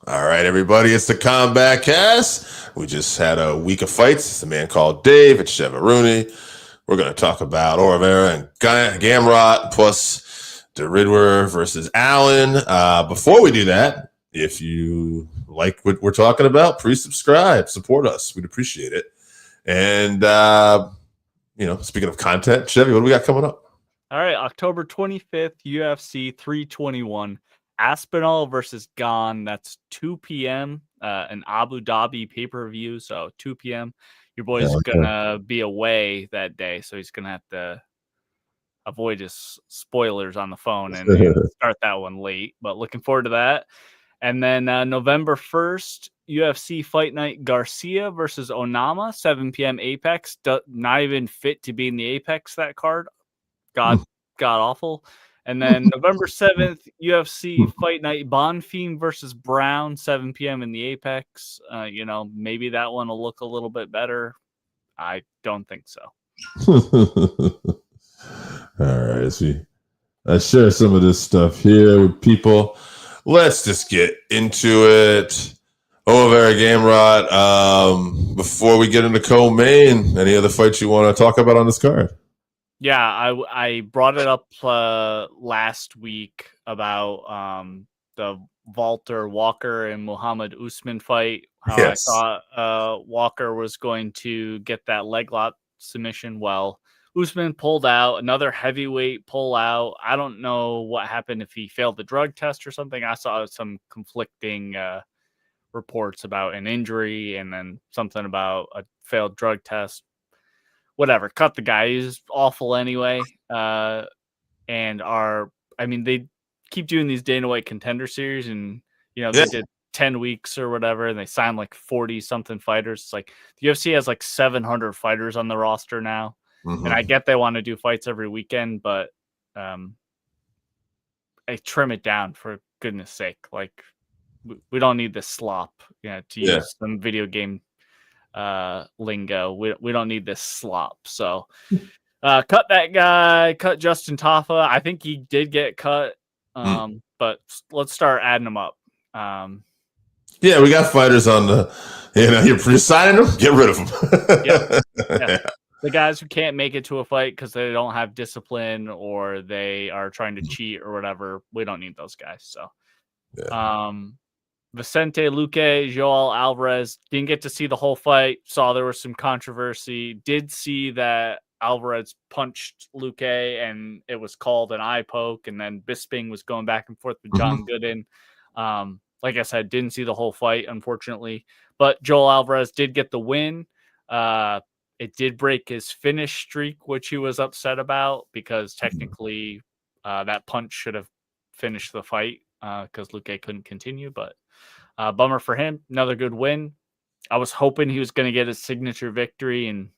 All right, everybody, it's the Combatcast. We just had a week of fights. It's a man called Dave. It's Chevy. We're going to talk about Vera and Gamrot plus de Ridder versus Allen. Before we do that, if you like what we're talking about, please subscribe, support us. We'd appreciate it. And, speaking of content, Chevy, what do we got coming up? All right, October 25th, UFC 321. Aspinall versus Gane. That's 2 p.m. An Abu Dhabi pay-per-view, so 2 p.m. Your boy's gonna be away that day, so he's gonna have to avoid his spoilers on the phone and start that one late. But looking forward to that. And then November 1st, UFC Fight Night, Garcia versus Onama, 7 p.m. Apex. Not even fit to be in the Apex, that card. God awful. And then November 7th, UFC Fight Night, Bonfim versus Brown, 7 p.m. in the Apex. Maybe that one will look a little bit better. I don't think so. All right, let's share some of this stuff here with people. Let's just get into it. Vera Gamrot. Before we get into co-main, any other fights you want to talk about on this card? Yeah, I brought it up last week about the Walter Walker and Muhammad Usman fight. Yes. I thought Walker was going to get that leg lock submission. Well, Usman pulled out, another heavyweight pull out. I don't know what happened, if he failed the drug test or something. I saw some conflicting reports about an injury and then something about a failed drug test. Whatever, cut the guy. He's awful anyway. They keep doing these Dana White Contender Series, and they did 10 weeks or whatever, and they signed like 40 something fighters. It's like the UFC has like 700 fighters on the roster now, and I get they want to do fights every weekend, but I trim it down for goodness sake. Like we don't need this slop, to use some video game lingo. We don't need this slop. So cut that guy, cut Justin Tafa. I think he did get cut, but let's start adding them up. We got fighters on the you're signing them, get rid of them. Yeah. The guys who can't make it to a fight because they don't have discipline or they are trying to cheat or whatever, we don't need those guys. So Vicente Luque, Joel Alvarez, didn't get to see the whole fight. Saw there was some controversy. Did see that Alvarez punched Luque and it was called an eye poke. And then Bisping was going back and forth with John Gooden. Like I said, didn't see the whole fight, unfortunately. But Joel Alvarez did get the win. It did break his finish streak, which he was upset about because technically that punch should have finished the fight because Luque couldn't continue. But bummer for him. Another good win. I was hoping he was going to get a signature victory and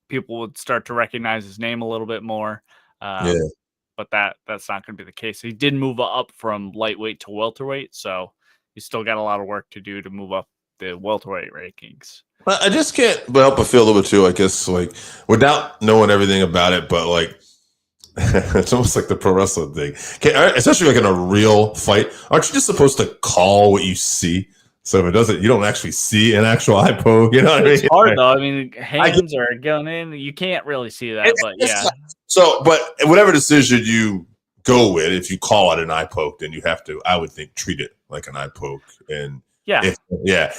people would start to recognize his name a little bit more. But that's not going to be the case. He did move up from lightweight to welterweight, so he's still got a lot of work to do to move up the welterweight rankings. I just can't help but feel a little bit too, I guess, like without knowing everything about it, but like it's almost like the pro wrestling thing. Especially like in a real fight, aren't you just supposed to call what you see? So if it doesn't, you don't actually see an actual eye poke. You know what I mean? It's hard though. I mean, hands are going in. You can't really see that, but yeah. So, but whatever decision you go with, if you call it an eye poke, then you have to, I would think, treat it like an eye poke. And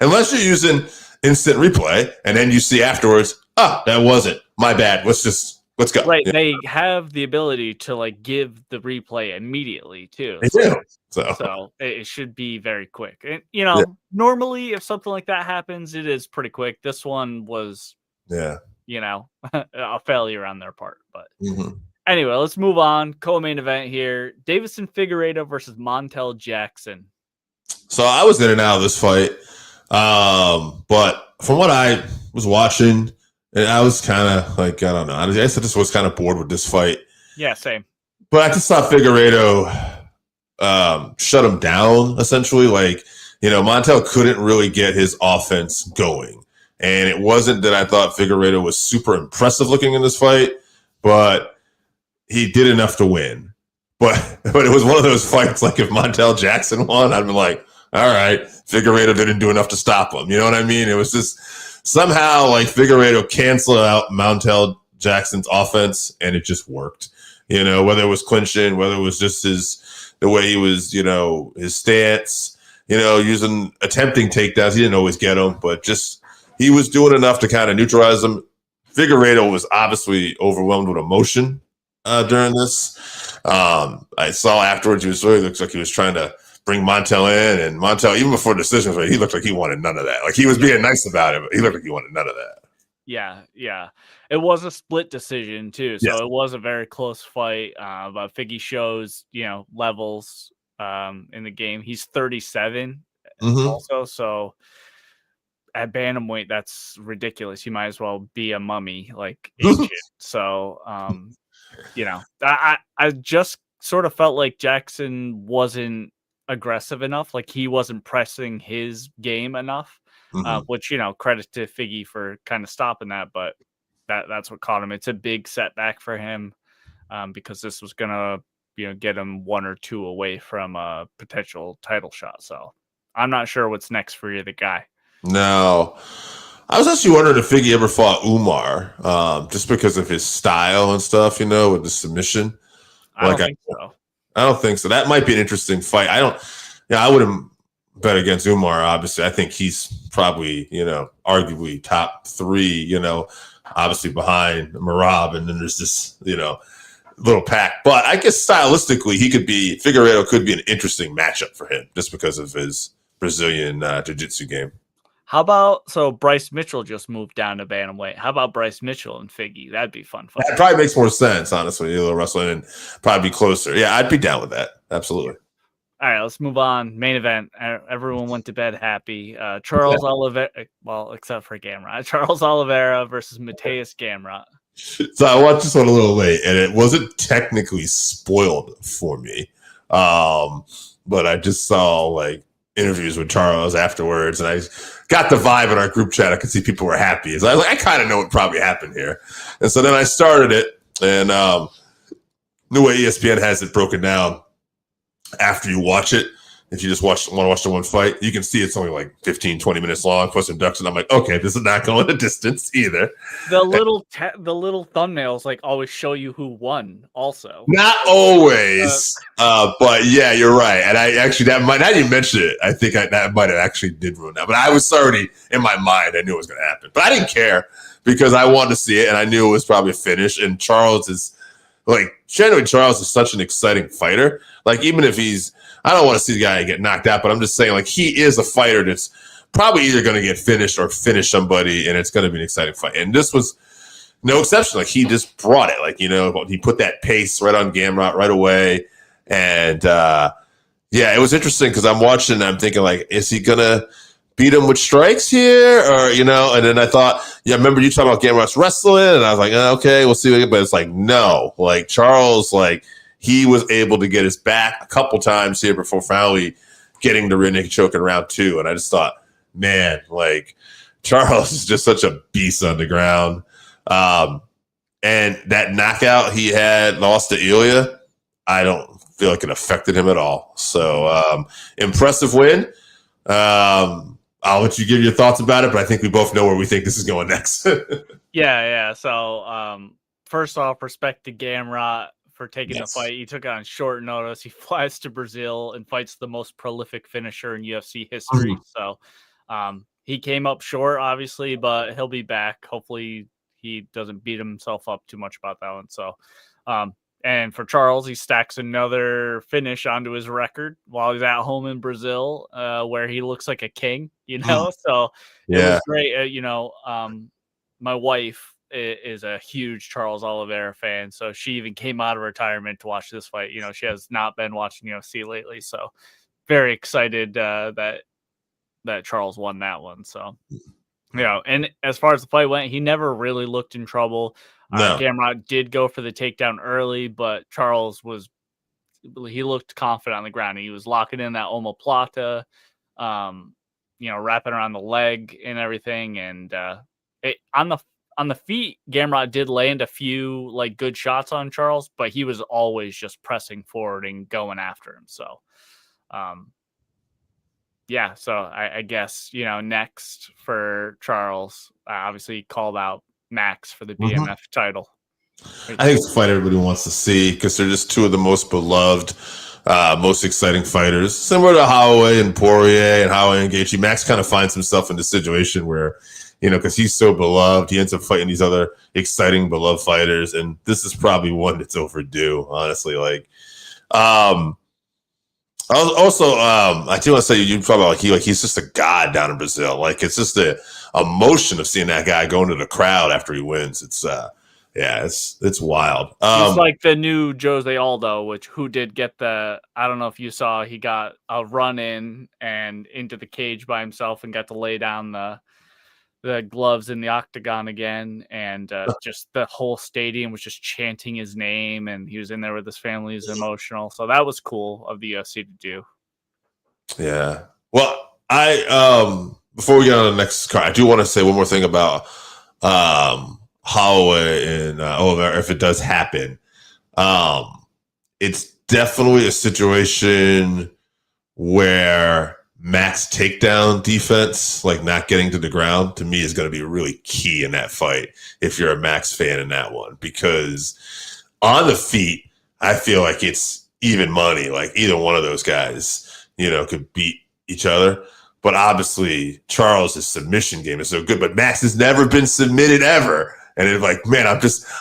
unless you're using instant replay and then you see afterwards, that wasn't my bad. Let's go. Right. They have the ability to like give the replay immediately too. So it should be very quick. And normally if something like that happens, it is pretty quick. This one was a failure on their part. But anyway, let's move on. Co-main event here. Davison Figueiredo versus Montel Jackson. So I was in and out of this fight. But from what I was watching, and I was kind of like, I don't know. I just was kind of bored with this fight. Yeah, same. But I just thought Figueiredo shut him down, essentially. Like, Montel couldn't really get his offense going. And it wasn't that I thought Figueiredo was super impressive looking in this fight, but he did enough to win. But it was one of those fights, like if Montel Jackson won, I'd be like, all right, Figueiredo didn't do enough to stop him. You know what I mean? It was just somehow like Figueiredo canceled out Montel Jackson's offense, and it just worked. You know, whether it was clinching, whether it was just the way he was, his stance, attempting takedowns. He didn't always get them, but just he was doing enough to kind of neutralize them. Figueiredo was obviously overwhelmed with emotion during this. I saw afterwards he really looks like he was trying to bring Montel in, and Montel, even before the decision was made, he looked like he wanted none of that. Like he was being nice about it, but he looked like he wanted none of that. Yeah. It was a split decision too, so Yes. It was a very close fight. But Figgy shows levels in the game. He's 37 also, so at bantamweight that's ridiculous. He might as well be a mummy, like ancient. So I just sort of felt like Jackson wasn't aggressive enough, like he wasn't pressing his game enough. Which credit to Figgy for kind of stopping that, but that's what caught him. It's a big setback for him because this was gonna get him 1 or 2 away from a potential title shot. So I'm not sure what's next for the guy. No, I was actually wondering if Figgy ever fought Umar, just because of his style and stuff, with the submission. I don't think so. I don't think so. That might be an interesting fight. I wouldn't bet against Umar, obviously. I think he's probably, arguably top 3, obviously behind Merab, and then there's this, little pack. But I guess stylistically, Figueiredo could be an interesting matchup for him just because of his Brazilian jiu-jitsu game. How about, Bryce Mitchell just moved down to bantamweight. How about Bryce Mitchell and Figgy? That'd be fun. That probably makes more sense, honestly. A little wrestling and probably be closer. Yeah, I'd be down with that. Absolutely. All right, let's move on. Main event. Everyone went to bed happy. Charles Oliveira, well, except for Gamrot. Charles Oliveira versus Mateus Gamrot. So I watched this one a little late, and it wasn't technically spoiled for me. But I just saw interviews with Charles afterwards, and I got the vibe in our group chat. I could see people were happy. So I kind of know what probably happened here. And so then I started it, and the way ESPN has it broken down, after you watch it, if you just want to watch the one fight, you can see it's only 15, 20 minutes long, plus induction. I'm like, okay, this is not going the distance either. The little thumbnails always show you who won also. Not always, but yeah, you're right. And I actually, now you mention it, I think that might have actually did ruin that. But I was already, in my mind, I knew it was going to happen. But I didn't care because I wanted to see it, and I knew it was probably a finish. And Charles is, genuinely, Charles is such an exciting fighter. Even if I don't want to see the guy get knocked out, but I'm just saying, he is a fighter that's probably either going to get finished or finish somebody, and it's going to be an exciting fight. And this was no exception. He just brought it. He put that pace right on Gamrot right away. And, it was interesting because I'm watching and I'm thinking, is he going to beat him with strikes here? Or, and then I thought, remember you talking about Gamrot's wrestling? And I was like, okay, we'll see. But it's no. Charles, he was able to get his back a couple times here before finally getting the rear naked choke in round 2. And I just thought, man, Charles is just such a beast on the ground. And that knockout he had lost to Ilya, I don't feel like it affected him at all. So impressive win. I'll let you give your thoughts about it, but I think we both know where we think this is going next. Yeah. So first off, respect to Gamrot for taking the fight. He took it on short notice. He flies to Brazil and fights the most prolific finisher in UFC history. So he came up short, obviously, but he'll be back. Hopefully he doesn't beat himself up too much about that one. So, and for Charles, he stacks another finish onto his record while he's at home in Brazil, where he looks like a king, So it was great. My wife is a huge Charles Oliveira fan, so she even came out of retirement to watch this fight. She has not been watching UFC lately, so very excited that Charles won that one. So, and as far as the fight went, he never really looked in trouble. No. Gamrot did go for the takedown early, but Charles he looked confident on the ground. He was locking in that omoplata, wrapping around the leg and everything. And on the feet, Gamrot did land a few good shots on Charles, but he was always just pressing forward and going after him. So, yeah, so I guess, next for Charles, obviously he called out Max for the BMF title. I think it's a fight everybody wants to see because they're just two of the most beloved, most exciting fighters. Similar to Holloway and Poirier and Holloway and Gaethje. Max kind of finds himself in the situation where, because he's so beloved, he ends up fighting these other exciting, beloved fighters. And this is probably one that's overdue, honestly. I do want to say you probably he's just a god down in Brazil. Like it's just the emotion of seeing that guy going to the crowd after he wins. It's it's wild. He's like the new Jose Aldo, who did get I don't know if you saw, he got a run in and into the cage by himself and got to lay down the gloves in the octagon again, and just the whole stadium was just chanting his name, and he was in there with his family. He's emotional, so that was cool of the UFC to do. Yeah. Well, I before we get on the next card, I do want to say one more thing about Holloway and Oliveira. If it does happen, it's definitely a situation where Max takedown defense, like not getting to the ground, to me is going to be really key in that fight if you're a Max fan in that one. Because on the feet, I feel like it's even money. Like either one of those guys, could beat each other. But obviously, Charles' submission game is so good. But Max has never been submitted ever. And it's like, man,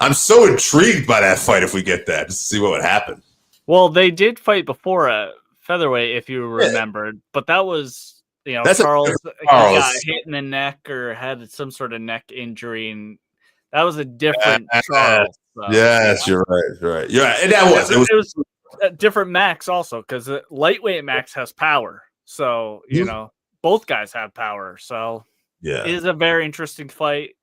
I'm so intrigued by that fight if we get that, just to see what would happen. Well, they did fight before at featherweight, if you remembered, but that was, Charles got hit in the neck or had some sort of neck injury, and that was a different Charles. Yes, you're right. Yeah, and it was a different Max also, because lightweight Max has power. So, both guys have power. So, it is a very interesting fight.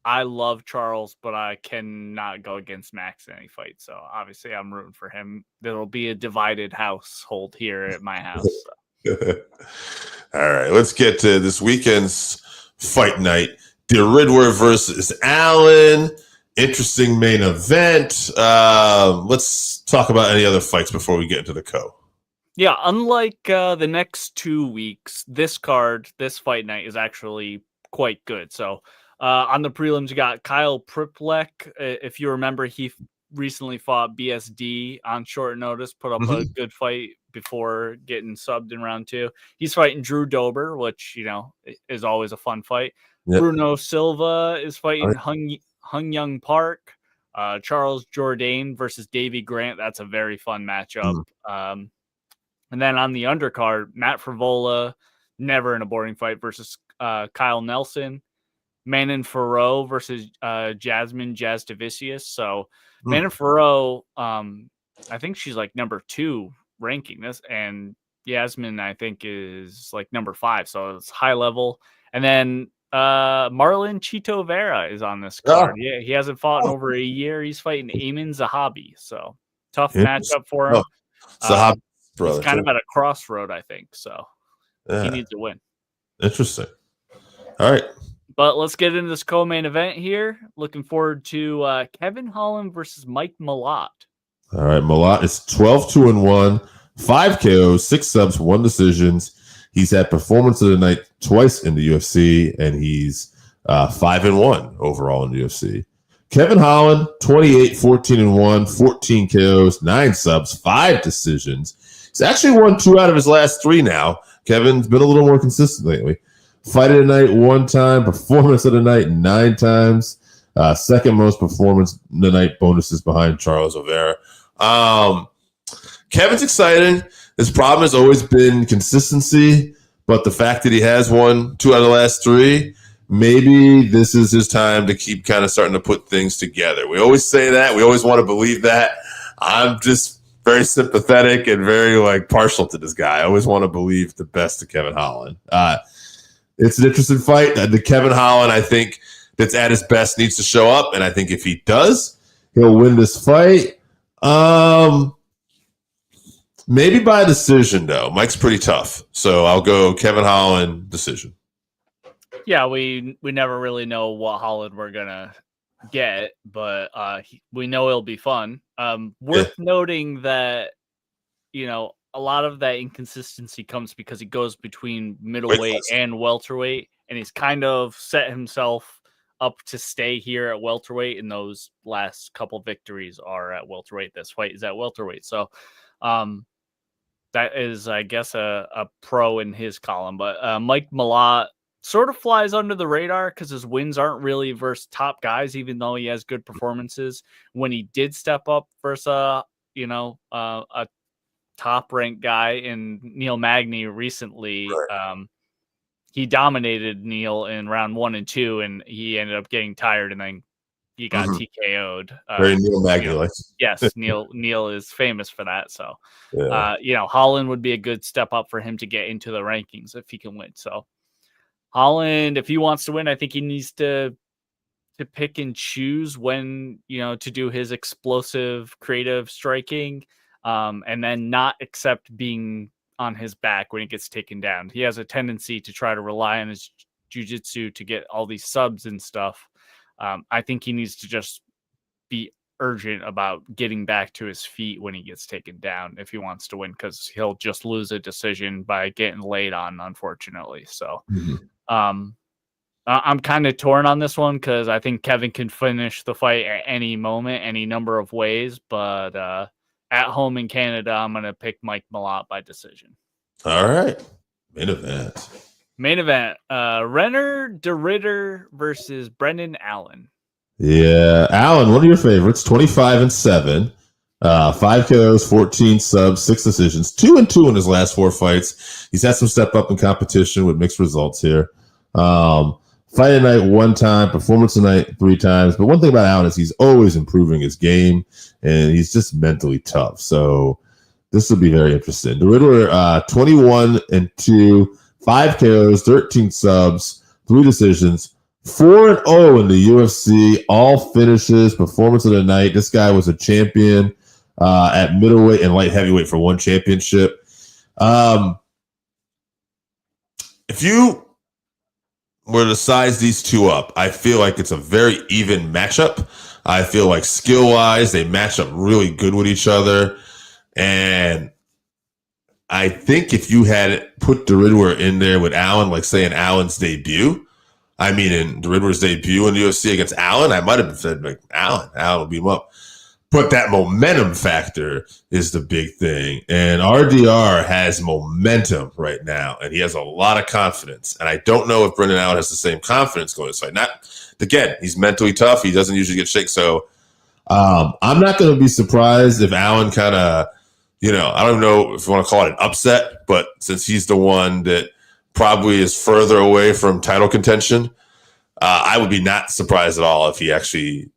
I love Charles, but I cannot go against Max in any fight. So obviously I'm rooting for him. There'll be a divided household here at my house. So. All right, let's get to this weekend's fight night. De Ridder versus Allen. Interesting main event. Let's talk about any other fights before we get into the co. Yeah, unlike the next 2 weeks, this fight night is actually quite good. So on the prelims, you got Kyle Priplek. If you remember, he recently fought BSD on short notice, put up a good fight before getting subbed in round 2. He's fighting Drew Dober, which, is always a fun fight. Yep. Bruno Silva is fighting Hung Young Park. Charles Jourdain versus Davy Grant. That's a very fun matchup. And then on the undercard, Matt Frevola, never in a boring fight, versus Kyle Nelson. Manon Fiorot versus Jasmine Jasudavicius. So Manon Fiorot, I think she's like number 2 ranking this, and Jasmine I think is like number 5. So it's high level. And then Marlon Chito Vera is on this card. Yeah, he hasn't fought in over a year. He's fighting Aiemann Zahabi. So tough matchup for him. Zahabi, he's kind of at a crossroad, I think. So he needs to win. Interesting. All right. But let's get into this co-main event here. Looking forward to Kevin Holland versus Mike Malott. All right, Malott is 12-2-1, 5 KOs, 6 subs, 1 decisions. He's had performance of the night twice in the UFC, and he's 5-1 overall in the UFC. Kevin Holland, 28-14-1, 14 KOs, 9 subs, 5 decisions. He's actually won 2 out of his last 3 now. Kevin's been a little more consistent lately. Fight of the night 1 time, performance of the night 9 times. Second most performance of the night bonuses behind Charles Oliveira. Kevin's exciting. His problem has always been consistency, but the fact that he has won 2 out of the last 3, maybe this is his time to keep kind of starting to put things together. We always say that. We always want to believe that. I'm just very sympathetic and very partial to this guy. I always want to believe the best of Kevin Holland. It's an interesting fight. The Kevin Holland, I think, that's at his best needs to show up, and I think if he does, he'll win this fight. Maybe by decision, though. Mike's pretty tough, so I'll go Kevin Holland decision. Yeah, we never really know what Holland we're gonna get, but we know it'll be fun. Worth noting that a lot of that inconsistency comes because he goes between middleweight and welterweight, and he's kind of set himself up to stay here at welterweight, and those last couple victories are at welterweight. This fight is at welterweight. So that is, I guess, a pro in his column. But Mike Malott sort of flies under the radar because his wins aren't really versus top guys, even though he has good performances. When he did step up versus a top-ranked guy in Neil Magny recently, he dominated Neil in round 1 and 2, and he ended up getting tired, and then he got TKO'd. Very Neil Magny. Yes, Neil is famous for that. So, Holland would be a good step up for him to get into the rankings if he can win. So, Holland, if he wants to win, I think he needs to pick and choose when, to do his explosive, creative striking. And then not accept being on his back when he gets taken down. He has a tendency to try to rely on his jiu-jitsu to get all these subs and stuff. I think he needs to just be urgent about getting back to his feet when he gets taken down if he wants to win, because he'll just lose a decision by getting laid on, unfortunately. So I'm kind of torn on this one because I think Kevin can finish the fight at any moment, any number of ways, but at home in Canada, I'm going to pick Mike Malott by decision. All right. Main event. Reiner de Ridder versus Brendan Allen. Yeah. Allen, one of your favorites, 25-7. 5 KOs, 14 subs, 6 decisions, 2-2 in his last 4 fights. He's had some step up in competition with mixed results here. Fight at night 1 time, performance tonight 3 times. But one thing about Allen is he's always improving his game, and he's just mentally tough. So this will be very interesting. De Ridder, 21-2, 5 KOs, 13 subs, 3 decisions, 4-0 in the UFC, all finishes, performance of the night. This guy was a champion at middleweight and light heavyweight for 1 championship. If you were to size these two up, I feel like it's a very even matchup. I feel like skill-wise, they match up really good with each other. And I think if you had put De Ridder in there with Allen, like say in Allen's debut, in De Ridder's debut in the UFC against Allen, I might have said, like, Allen will beat him up. But that momentum factor is the big thing. And RDR has momentum right now, and he has a lot of confidence. And I don't know if Brendan Allen has the same confidence going this fight. Again, he's mentally tough. He doesn't usually get shaken. So I'm not going to be surprised if Allen kind of, I don't know if you want to call it an upset, but since he's the one that probably is further away from title contention, I would be not surprised at all if he actually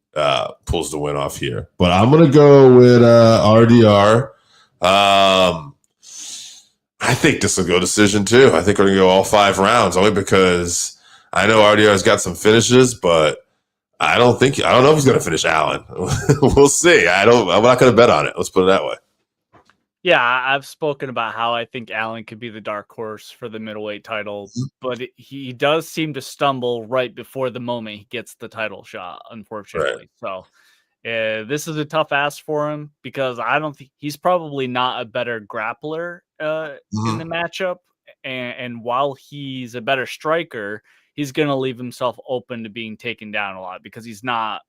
pulls the win off here. But I'm going to go with RDR. I think this will go decision too. I think we're going to go all 5 rounds, only because I know RDR's got some finishes, but I don't know if he's going to finish Allen. We'll see. I'm not going to bet on it. Let's put it that way. Yeah, I've spoken about how I think Allen could be the dark horse for the middleweight title, but he does seem to stumble right before the moment he gets the title shot, unfortunately. Right. So this is a tough ask for him because I don't think he's probably not a better grappler in the matchup. And while he's a better striker, he's going to leave himself open to being taken down a lot because he's not,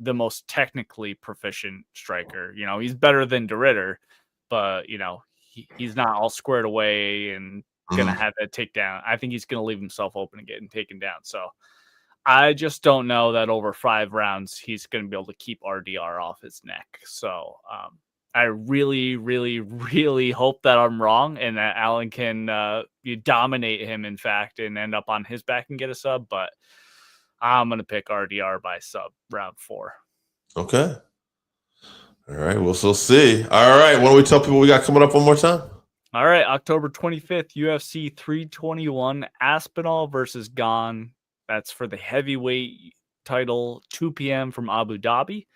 the most technically proficient striker. He's better than De Ridder, but he's not all squared away and gonna have that takedown. I think he's gonna leave himself open and getting taken down. So I just don't know that over 5 rounds he's gonna be able to keep RDR off his neck. So I really, really, really hope that I'm wrong and that Allen can dominate him, in fact, and end up on his back and get a sub. But I'm going to pick RDR by sub round 4. Okay. All right. We'll still see. All right. Why don't we tell people we got coming up one more time? All right. October 25th, UFC 321, Aspinall versus Gane. That's for the heavyweight title, 2 p.m. from Abu Dhabi.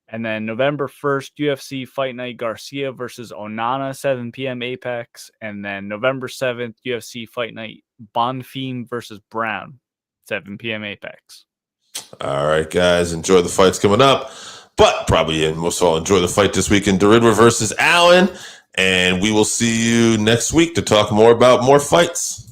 And then November 1st, UFC Fight Night, Garcia versus Onana, 7 p.m. Apex. And then November 7th, UFC Fight Night, Bonfim versus Brown, 7 p.m. Apex. All right, guys. Enjoy the fights coming up. But probably, and most of all, enjoy the fight this weekend. De Ridder versus Allen. And we will see you next week to talk more about more fights.